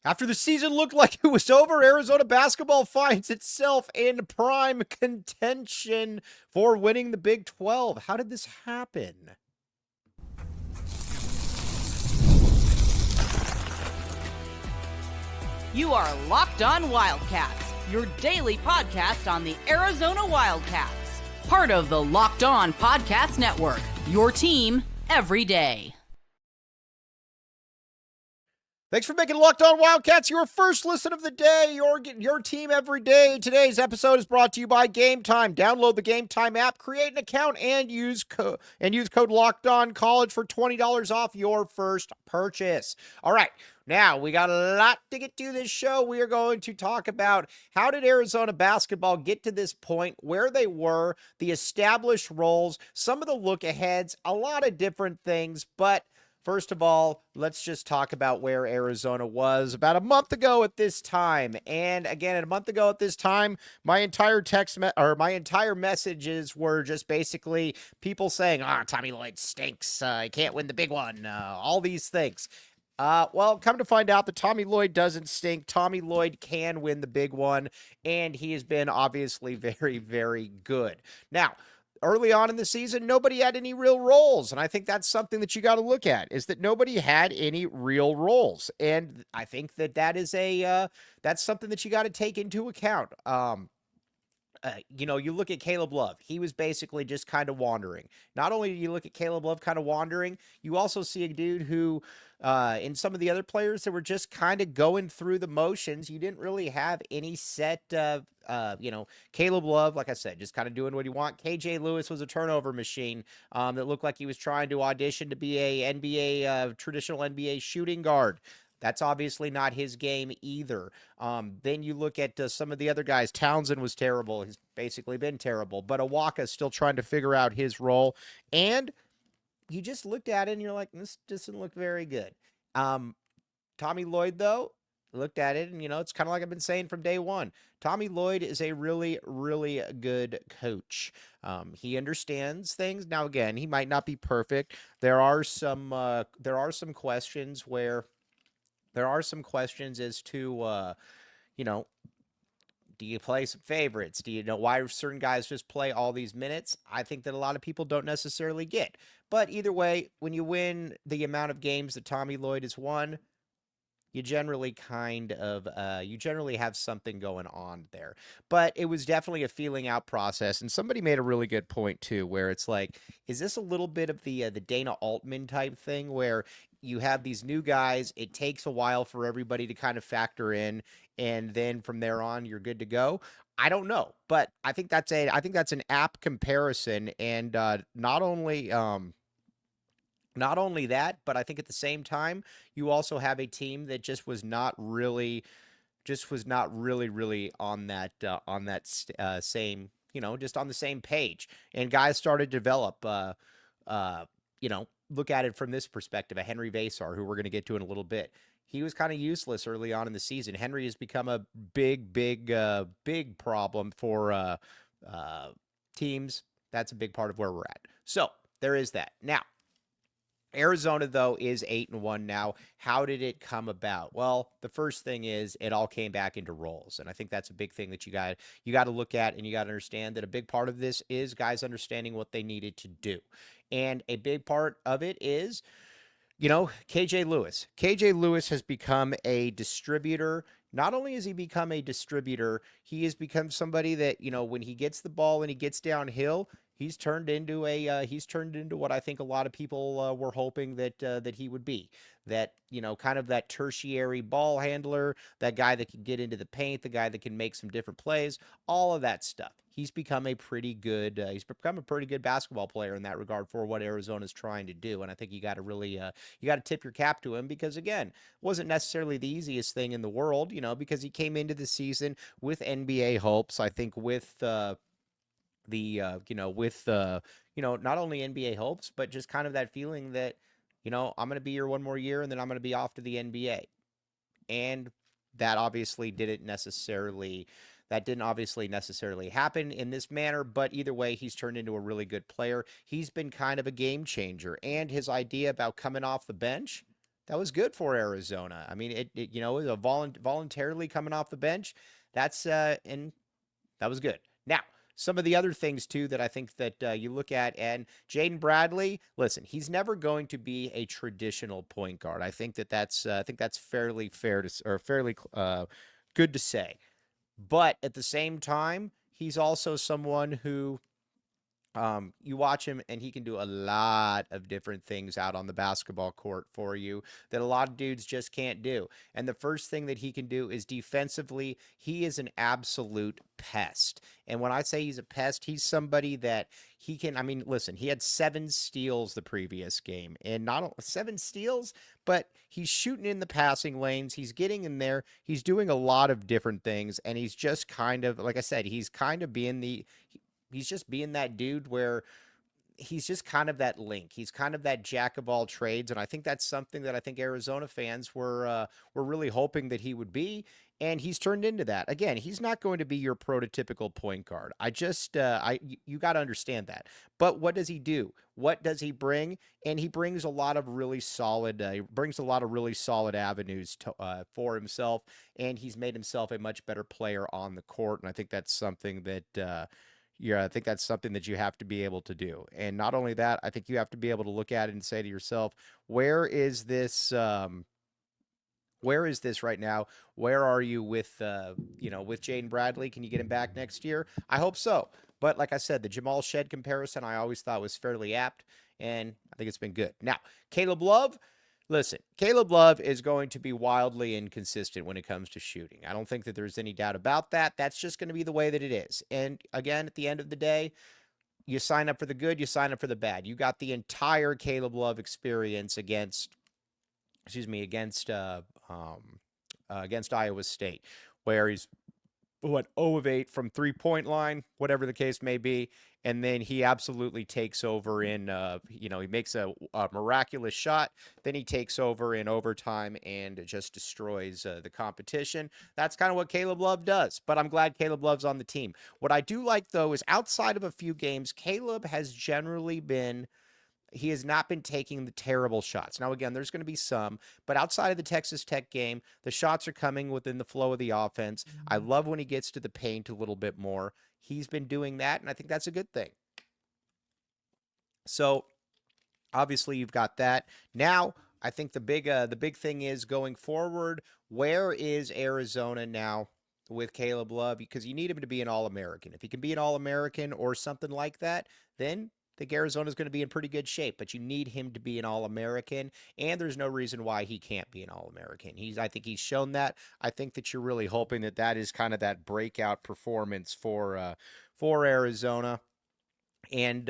After the season looked like it was over, Arizona basketball finds itself in prime contention for winning the Big 12. How did this happen? You are Locked On Wildcats, your daily podcast on the Arizona Wildcats. Part of the Locked On Podcast Network, your team every day. Thanks for making Locked On Wildcats your first listen of the day, your team every day. Today's episode is brought to you by Gametime. Download the Gametime app, create an account, and use code LOCKEDONCollege for $20 off your first purchase. All right, now we got a lot to get to this show. We are going to talk about how did Arizona basketball get to this point, where they were, the established roles, some of the look-aheads, a lot of different things, but first of all, let's just talk about where Arizona was about a month ago at this time. And again, a month ago at this time, my entire messages were just basically people saying, Tommy Lloyd stinks. He can't win the big one. All these things. Well, come to find out that Tommy Lloyd doesn't stink. Tommy Lloyd can win the big one, and he has been obviously very, very good. Now, early on in the season, nobody had any real roles, and I think that's something that you got to look at, is that nobody had any real roles, and I think that that's something that you got to take into account. You look at Caleb Love. He was basically just kind of wandering. Not only do you look at Caleb Love kind of wandering, you also see a dude who, in some of the other players that were just kind of going through the motions, you didn't really have any set, Caleb Love, like I said, just kind of doing what he want. KJ Lewis was a turnover machine that looked like he was trying to audition to be a traditional NBA shooting guard. That's obviously not his game either. Then you look at some of the other guys. Townsend was terrible. He's basically been terrible. But Awaka's still trying to figure out his role. And you just looked at it and you're like, this doesn't look very good. Tommy Lloyd, though, looked at it and, it's kind of like I've been saying from day one. Tommy Lloyd is a really, really good coach. He understands things. Now, again, he might not be perfect. There are some questions where... There are some questions as to, do you play some favorites? Do you know why certain guys just play all these minutes? I think that a lot of people don't necessarily get. But either way, when you win the amount of games that Tommy Lloyd has won, you generally have something going on there. But it was definitely a feeling out process. And somebody made a really good point too, where it's like, is this a little bit of the Dana Altman type thing where you have these new guys, it takes a while for everybody to kind of factor in, and then from there on you're good to go? I don't know, but I think that's an apt comparison. And not only that, but I think at the same time, you also have a team that just was not really on that same, just on the same page. And guys started to develop, look at it from this perspective. A Henry Vasar, who we're going to get to in a little bit. He was kind of useless early on in the season. Henry has become a big problem for teams. That's a big part of where we're at. So there is that. Now, Arizona, though, is 8-1 now. How did it come about? Well, the first thing is it all came back into roles, and I think that's a big thing that you got to look at, and you got to understand that a big part of this is guys understanding what they needed to do, and a big part of it is, KJ Lewis. KJ Lewis has become a distributor. Not only has he become a distributor, he has become somebody that, when he gets the ball and he gets downhill, he's turned into what I think a lot of people were hoping that he would be. That, kind of that tertiary ball handler, that guy that can get into the paint, the guy that can make some different plays, all of that stuff. He's become a pretty good basketball player in that regard for what Arizona's trying to do. And I think you got to really tip your cap to him, because again, it wasn't necessarily the easiest thing in the world, because he came into the season with NBA hopes. I think with not only NBA hopes, but just kind of that feeling that, I'm going to be here one more year and then I'm going to be off to the NBA. And that didn't obviously necessarily happen in this manner, but either way, he's turned into a really good player. He's been kind of a game changer, and his idea about coming off the bench, That was good for Arizona. I mean, you know, a voluntarily coming off the bench. That's and that was good. Now, some of the other things too that I think that you look at, and Jaden Bradley. Listen, he's never going to be a traditional point guard. I think that's fairly fair to or fairly good to say. But at the same time, he's also someone who you watch him and he can do a lot of different things out on the basketball court for you that a lot of dudes just can't do. And the first thing that he can do is defensively, he is an absolute pest. And when I say he's a pest, he's somebody that he can, I mean, listen, he had 7 steals the previous game, and not 7 steals, but he's shooting in the passing lanes. He's getting in there. He's doing a lot of different things. And he's just kind of, like I said, he's kind of being he's just being that dude where he's just kind of that link. He's kind of that jack of all trades, and I think that's something that I think Arizona fans were really hoping that he would be, and he's turned into that. Again, he's not going to be your prototypical point guard. You got to understand that. But what does he do? What does he bring? And he brings a lot of really solid. He brings a lot of really solid avenues for himself, and he's made himself a much better player on the court. And I think that's something that. Yeah, I think that's something that you have to be able to do. And not only that, I think you have to be able to look at it and say to yourself, where is this right now? Where are you with with Jaden Bradley? Can you get him back next year? I hope so. But like I said, the Jamal Shed comparison I always thought was fairly apt, and I think it's been good. Now, Caleb Love. Listen, Caleb Love is going to be wildly inconsistent when it comes to shooting. I don't think that there's any doubt about that. That's just going to be the way that it is. And again, at the end of the day, you sign up for the good, you sign up for the bad. You got the entire Caleb Love experience against Iowa State, where he's 0 of 8 from 3-point line, whatever the case may be. And then he absolutely takes over in, he makes a miraculous shot. Then he takes over in overtime and just destroys the competition. That's kind of what Caleb Love does. But I'm glad Caleb Love's on the team. What I do like, though, is outside of a few games, Caleb has generally been. He has not been taking the terrible shots. Now, again, there's going to be some, but outside of the Texas Tech game, the shots are coming within the flow of the offense. I love when he gets to the paint a little bit more. He's been doing that, and I think that's a good thing. So, obviously, you've got that. Now, I think the big thing is going forward, where is Arizona now with Caleb Love? Because you need him to be an All-American. If he can be an All-American or something like that, then I think Arizona's going to be in pretty good shape, but you need him to be an All-American, and there's no reason why he can't be an All-American. I think he's shown that. I think that you're really hoping that that is kind of that breakout performance for Arizona, and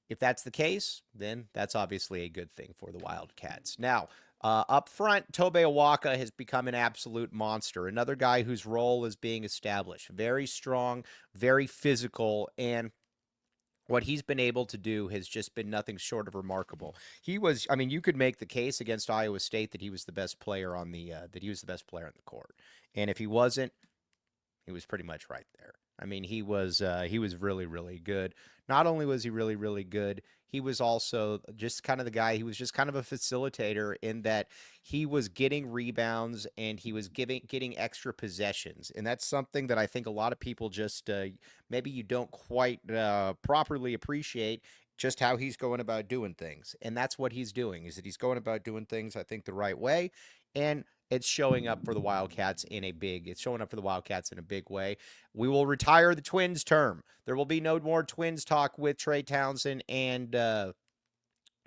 if that's the case, then that's obviously a good thing for the Wildcats. Now, up front, Tobe Awaka has become an absolute monster. Another guy whose role is being established. Very strong, very physical, and what he's been able to do has just been nothing short of remarkable. You could make the case against Iowa State that he was the best player on the court. And if he wasn't, he was pretty much right there. I mean, he was really, really good. Not only was he really, really good, he was also just kind of the guy. He was just kind of a facilitator in that he was getting rebounds and he was getting extra possessions. And that's something that I think a lot of people just maybe you don't quite properly appreciate just how he's going about doing things. And that's what he's doing, is that he's going about doing things, I think, the right way. And it's showing up for the Wildcats in a big way. We will retire the Twins term. There will be no more Twins talk with Trey Townsend and Tobe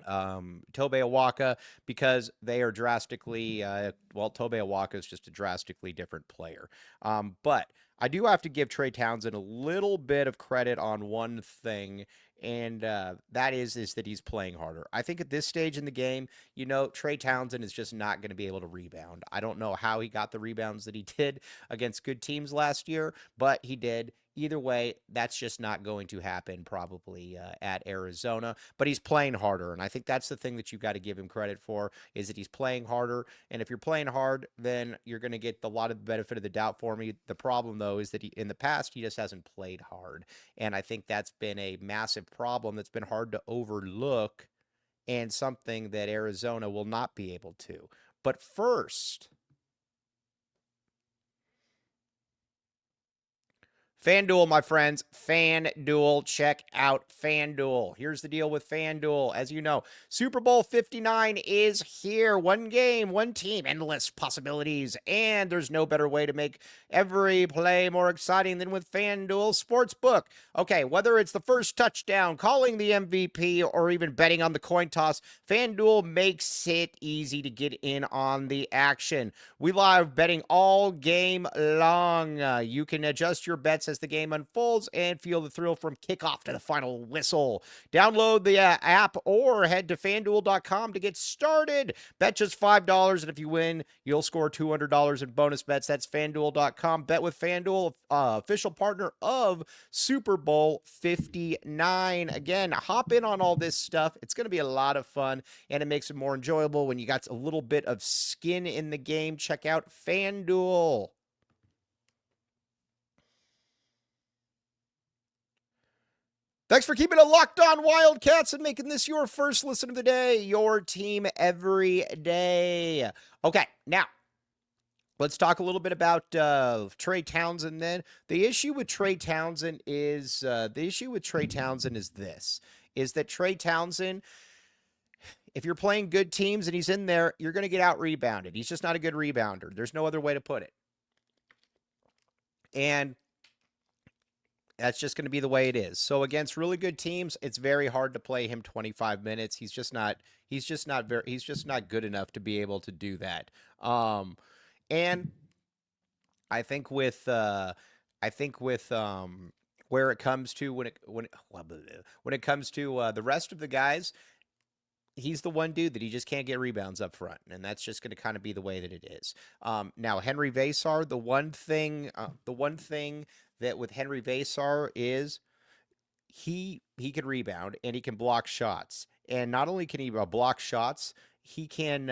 Awaka, because they are drastically Tobe Awaka is just a drastically different player. But I do have to give Trey Townsend a little bit of credit on one thing, and that is that he's playing harder. I think at this stage in the game, Trey Townsend is just not going to be able to rebound. I don't know how he got the rebounds that he did against good teams last year, but he did. Either way, that's just not going to happen probably at Arizona. But he's playing harder, and I think that's the thing that you've got to give him credit for, is that he's playing harder. And if you're playing hard, then you're going to get a lot of the benefit of the doubt for me. The problem, though, is that in the past, he just hasn't played hard. And I think that's been a massive problem that's been hard to overlook and something that Arizona will not be able to. But first, FanDuel, my friends, FanDuel. Check out FanDuel. Here's the deal with FanDuel. As you know, Super Bowl 59 is here. One game, one team, endless possibilities. And there's no better way to make every play more exciting than with FanDuel Sportsbook. Okay, whether it's the first touchdown, calling the MVP, or even betting on the coin toss, FanDuel makes it easy to get in on the action. We live betting all game long. You can adjust your bets as the game unfolds and feel the thrill from kickoff to the final whistle. Download the app or head to FanDuel.com to get started. Bet just $5, and if you win, you'll score $200 in bonus bets. That's FanDuel.com. Bet with FanDuel, official partner of Super Bowl 59. Again, hop in on all this stuff. It's going to be a lot of fun, and it makes it more enjoyable when you got a little bit of skin in the game. Check out FanDuel. Thanks for keeping it locked on Wildcats and making this your first listen of the day, your team every day. Okay, now let's talk a little bit about Trey Townsend then. The issue with Trey Townsend is this, is that Trey Townsend, if you're playing good teams and he's in there, you're going to get out-rebounded. He's just not a good rebounder. There's no other way to put it. And that's just going to be the way it is. So against really good teams, it's very hard to play him 25 minutes. He's just not good enough to be able to do that. And I think with where it comes to when it comes to the rest of the guys, he's the one dude that he just can't get rebounds up front, and that's just going to kind of be the way that it is. Now Henry Vasar, the one thing that with Henry Vasar is he can rebound and he can block shots, and not only can he block shots, he can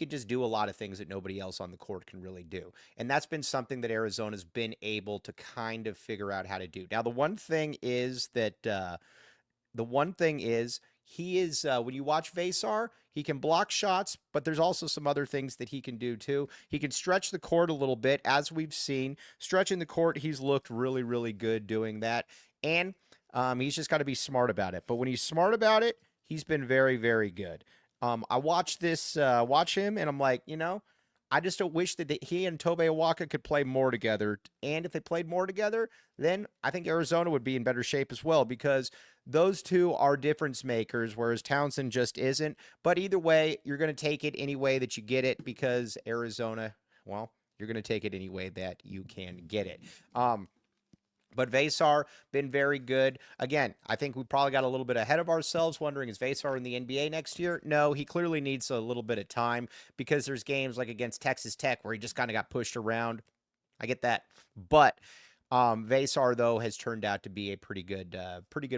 just do a lot of things that nobody else on the court can really do. And that's been something that Arizona's been able to kind of figure out how to do. Now, the one thing is he is, when you watch Vasar, he can block shots, but there's also some other things that he can do too. He can stretch the court a little bit, as we've seen. Stretching the court, he's looked really, really good doing that. And he's just got to be smart about it. But when he's smart about it, he's been very, very good. I watch him, and I'm like, I just don't wish that he and Tobe Awaka could play more together. And if they played more together, then I think Arizona would be in better shape as well, because those two are difference makers, whereas Townsend just isn't. But either way, you're going to take it any way that you get it, because Arizona, well, you're going to take it any way that you can get it. But Vasar been very good. Again, I think we probably got a little bit ahead of ourselves wondering, is Vasar in the NBA next year? No, he clearly needs a little bit of time, because there's games like against Texas Tech where he just kind of got pushed around. I get that. But Vasar, though, has turned out to be a pretty good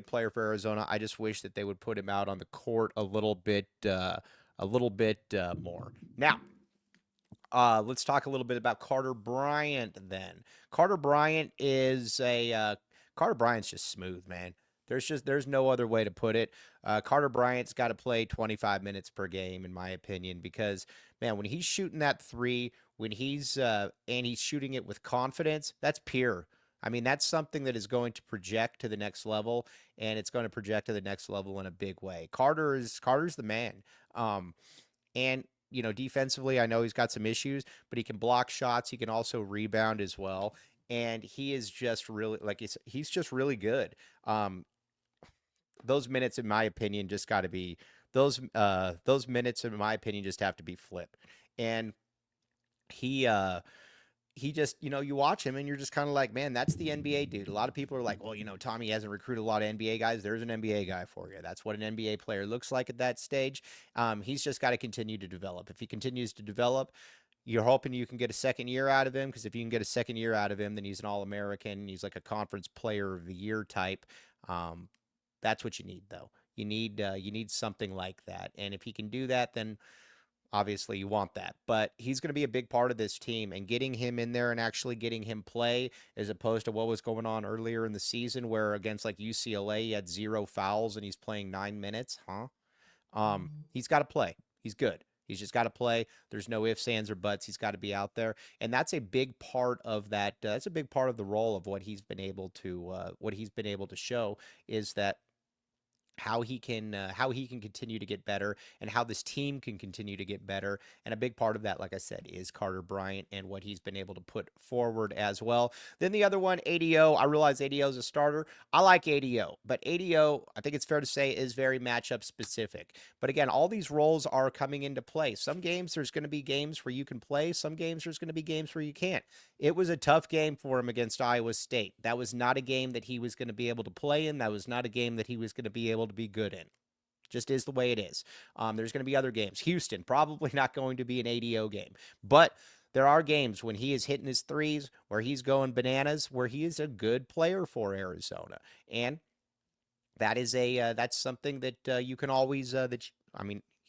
player for Arizona. I just wish that they would put him out on the court a little bit more. Now, let's talk a little bit about Carter Bryant then. Carter Bryant's just smooth, man. There's no other way to put it. Carter Bryant's got to play 25 minutes per game, in my opinion, because, man, when he's shooting that three, when he's shooting it with confidence, that's pure. I mean, that's something that is going to project to the next level, and it's going to project to the next level in a big way. Carter's the man. And defensively, I know he's got some issues, but he can block shots. He can also rebound as well. And he is just really, he's just really good. Those minutes, in my opinion, just got to be those minutes, in my opinion, just have to be flipped. And he just, you watch him and you're just kind of like, man, that's the NBA dude. A lot of people are like, well, Tommy hasn't recruited a lot of NBA guys. There's an NBA guy for you. That's what an NBA player looks like at that stage. He's just got to continue to develop. If he continues to develop, you're hoping you can get a second year out of him, because if you can get a second year out of him, then he's an All-American. He's like a Conference Player of the Year type. That's what you need, though. You need something like that. And if he can do that, then Obviously, you want that, but he's going to be a big part of this team, and getting him in there and actually getting him play as opposed to what was going on earlier in the season where against like UCLA, he had 0 fouls and he's playing 9 minutes. He's got to play. He's good. He's just got to play. There's no ifs, ands, or buts. He's got to be out there, and that's a big part of that. That's a big part of the role of what he's been able to show is that how he can continue to get better and how this team can continue to get better. And a big part of that, like I said, is Carter Bryant and what he's been able to put forward as well. Then the other one, ADO. I realize ADO is a starter. I like ADO, but ADO, I think it's fair to say, is very matchup specific. But again, all these roles are coming into play. Some games there's going to be games where you can play. Some games there's going to be games where you can't. It was a tough game for him against Iowa State. That was not a game that he was going to be able to play in. That was not a game that he was going to be able to be good in. Just is the way it is. There's going to be other games. Houston, probably not going to be an ADO game. But there are games when he is hitting his threes, where he's going bananas, where he is a good player for Arizona. And that is that's something that you can always,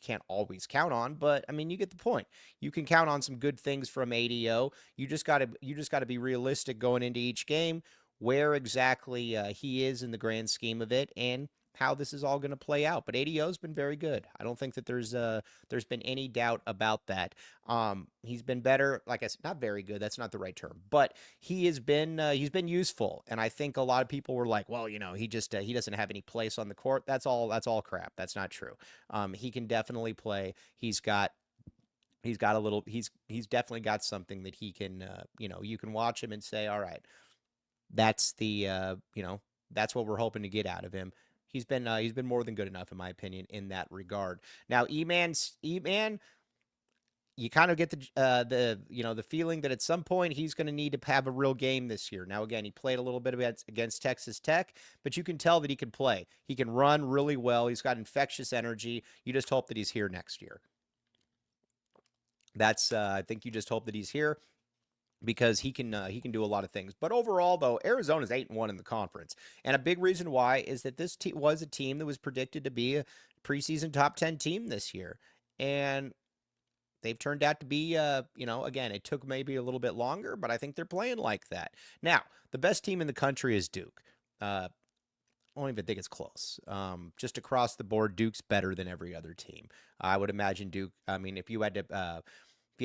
can't always count on, but I mean, you get the point. You can count on some good things from ADO. You just got to be realistic going into each game, where exactly he is in the grand scheme of it, and how this is all going to play out. But ADO's been very good. I don't think that there's been any doubt about that. He's been better. Like I said, not very good. That's not the right term, but he's been useful. And I think a lot of people were like, well, he just he doesn't have any place on the court. That's all crap. That's not true. He can definitely play. He's definitely got something that he can, you can watch him and say, all right, that's that's what we're hoping to get out of him. He's been more than good enough, in my opinion, in that regard. Now, E-Man, you kind of get the feeling that at some point he's going to need to have a real game this year. Now, again, he played a little bit against Texas Tech, but you can tell that he can play. He can run really well. He's got infectious energy. You just hope that he's here next year. That's I think you just hope that he's here, because he can do a lot of things. But overall, though, Arizona's 8-1 in the conference. And a big reason why is that this was a team that was predicted to be a preseason top 10 team this year. And they've turned out to be, again, it took maybe a little bit longer, but I think they're playing like that. Now, the best team in the country is Duke. I don't even think it's close. Just across the board, Duke's better than every other team. I would imagine Duke, if you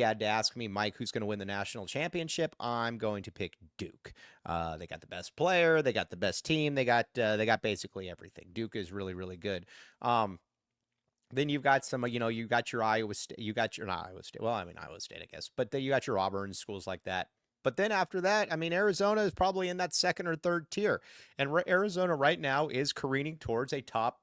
had to ask me, Mike, who's going to win the national championship, I'm going to pick Duke. They got the best player, they got the best team, they got basically everything. Duke is really, really good. Then you've got some, you got your Iowa State, not Iowa State, well, Iowa State, I guess, but then you got your Auburn, schools like that. But then after that, Arizona is probably in that second or third tier, and Arizona right now is careening towards a top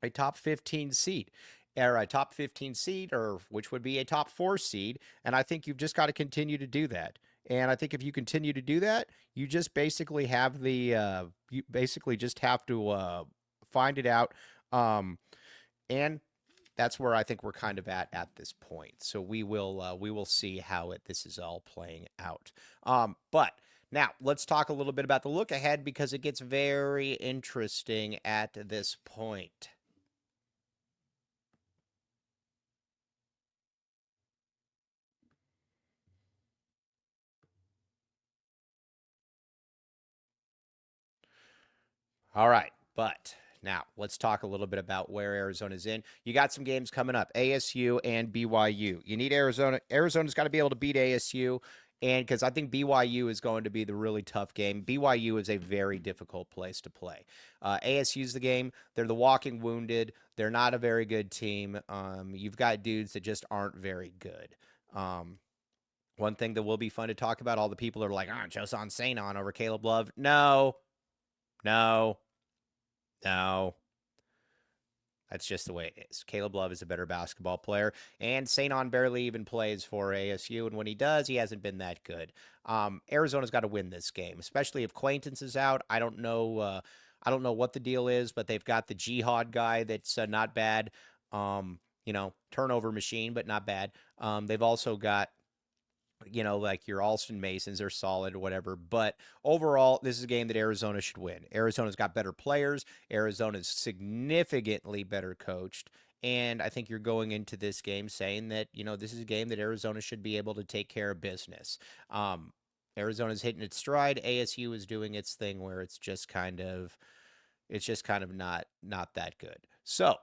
15 seed. Or a top 15 seed, or which would be a top 4 seed. And I think you've just got to continue to do that. And I think if you continue to do that, you just basically have you basically just have to find it out. And that's where I think we're kind of at this point. So we will see how this is all playing out. But now let's talk a little bit about the look ahead, because it gets very interesting at this point. All right, but now let's talk a little bit about where Arizona's in. You got some games coming up, ASU and BYU. You need Arizona. Arizona's got to be able to beat ASU, and because I think BYU is going to be the really tough game. BYU is a very difficult place to play. ASU's the game. They're the walking wounded. They're not a very good team. You've got dudes that just aren't very good. One thing that will be fun to talk about, all the people are like, Josan Sanon over Caleb Love. No. That's just the way it is. Caleb Love is a better basketball player, and Sanon barely even plays for ASU, and when he does, he hasn't been that good. Arizona's got to win this game, especially if Quaintance is out. I don't know what the deal is, but they've got the Jihad guy that's not bad. Turnover machine, but not bad. They've also got, like your Alston Masons are solid or whatever. But overall, this is a game that Arizona should win. Arizona's got better players. Arizona's significantly better coached. And I think you're going into this game saying that, this is a game that Arizona should be able to take care of business. Arizona's hitting its stride. ASU is doing its thing where it's just kind of not that good. So,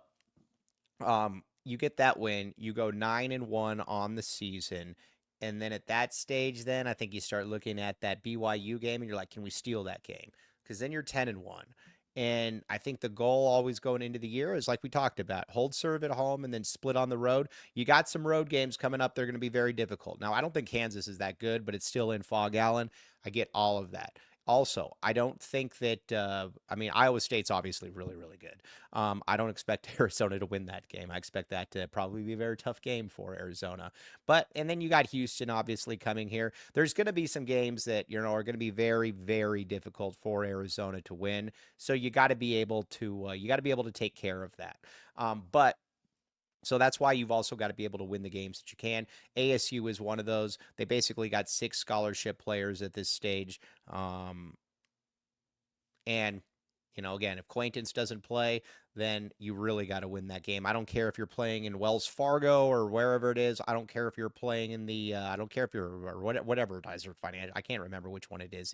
you get that win, you go 9-1 on the season, and then at that stage, then I think you start looking at that BYU game, and you're like, can we steal that game? Because then you're 10-1. And I think the goal always going into the year is like we talked about, hold serve at home and then split on the road. You got some road games coming up. They're going to be very difficult. Now, I don't think Kansas is that good, but it's still in Fog Allen. I get all of that. Also, I don't think that, Iowa State's obviously really, really good. I don't expect Arizona to win that game. I expect that to probably be a very tough game for Arizona. And then you got Houston obviously coming here. There's going to be some games that, are going to be very, very difficult for Arizona to win. So you got to be able to take care of that. So that's why you've also got to be able to win the games that you can. ASU is one of those. They basically got 6 scholarship players at this stage. And, again, if Quaintance doesn't play, then you really got to win that game. I don't care if you're playing in Wells Fargo or wherever it is. I don't care if you're playing in I don't care if you're, or whatever it is, or financial. I can't remember which one it is.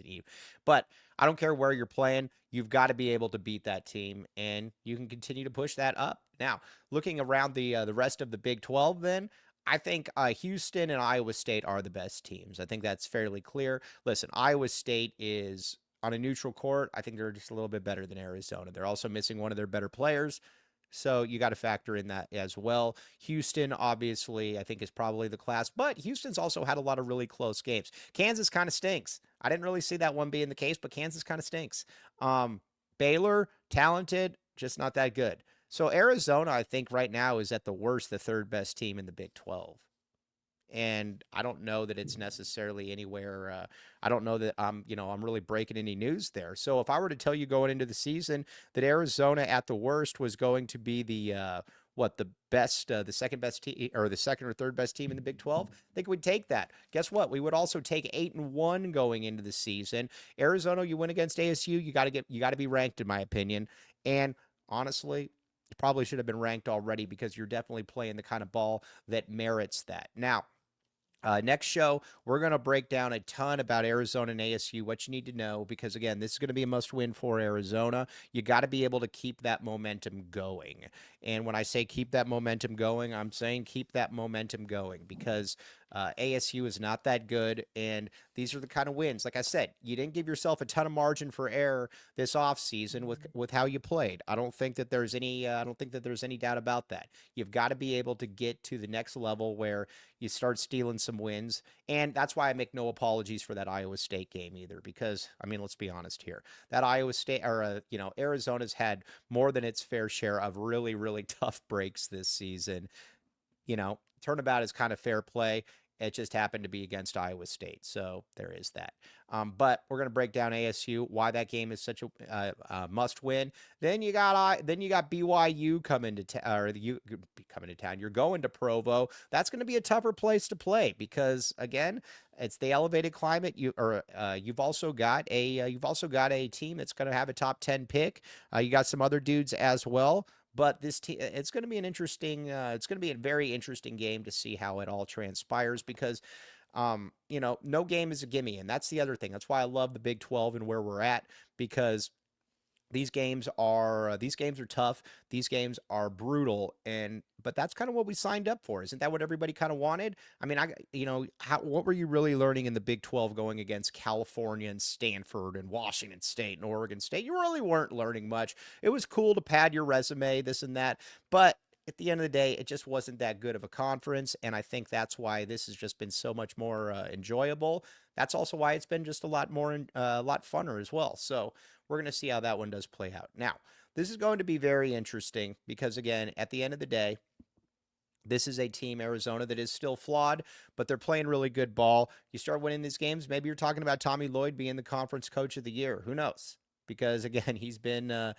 But I don't care where you're playing. You've got to be able to beat that team, and you can continue to push that up. Now, looking around the rest of the Big 12, then, I think Houston and Iowa State are the best teams. I think that's fairly clear. Listen, Iowa State is on a neutral court. I think they're just a little bit better than Arizona. They're also missing one of their better players. So you got to factor in that as well. Houston, obviously, I think is probably the class, but Houston's also had a lot of really close games. Kansas kind of stinks. I didn't really see that one being the case, but Kansas kind of stinks. Baylor, talented, just not that good. So Arizona, I think right now is at the worst, the third best team in the Big 12. And I don't know that it's necessarily anywhere. I don't know that I'm really breaking any news there. So if I were to tell you going into the season that Arizona at the worst was going to be the second best team, or the second or third best team in the Big 12, I think we'd take that. Guess what? We would also take 8-1 going into the season. Arizona, you win against ASU, you got to be ranked, in my opinion. And honestly, you probably should have been ranked already, because you're definitely playing the kind of ball that merits that. Now, next show, we're going to break down a ton about Arizona and ASU, what you need to know, because, again, this is going to be a must-win for Arizona. You got to be able to keep that momentum going. And when I say keep that momentum going, I'm saying keep that momentum going, because ASU is not that good, and these are the kind of wins. Like I said, you didn't give yourself a ton of margin for error this offseason with how you played. I don't think that there's any doubt about that. You've got to be able to get to the next level where you start stealing some wins, and that's why I make no apologies for that Iowa State game either, because, let's be honest here. That Iowa State, or Arizona's had more than its fair share of really, really tough breaks this season. Turnabout is kind of fair play. It just happened to be against Iowa State, so there is that. But we're going to break down ASU, why that game is such a must-win. Then you got BYU coming to town. You're going to Provo. That's going to be a tougher place to play, because, again, it's the elevated climate. You've also got a team that's going to have a top 10 pick. You got some other dudes as well. But this team, it's going to be it's going to be a very interesting game to see how it all transpires, because, no game is a gimme. And that's the other thing. That's why I love the Big 12 and where we're at, because these games are tough. These games are brutal, but that's kind of what we signed up for. Isn't that what everybody kind of wanted? What were you really learning in the Big 12 going against California and Stanford and Washington State and Oregon State? You really weren't learning much. It was cool to pad your resume, this and that, but at the end of the day, it just wasn't that good of a conference, and I think that's why this has just been so much more enjoyable. That's also why it's been just a lot funner as well. So we're going to see how that one does play out. Now, this is going to be very interesting, because, again, at the end of the day, this is a team, Arizona, that is still flawed, but they're playing really good ball. You start winning these games, maybe you're talking about Tommy Lloyd being the conference coach of the year. Who knows? Because, again, he's done a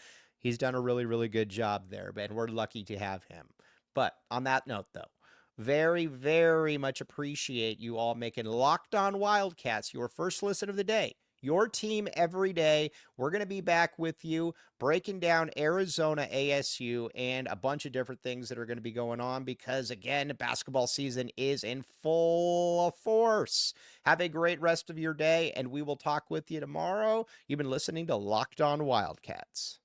really, really good job there, and we're lucky to have him. But on that note, though, very, very much appreciate you all making Locked On Wildcats your first listen of the day your team every day. We're going to be back with you breaking down Arizona ASU and a bunch of different things that are going to be going on because, again, basketball season is in full force. Have a great rest of your day, and we will talk with you tomorrow. You've been listening to Locked On Wildcats.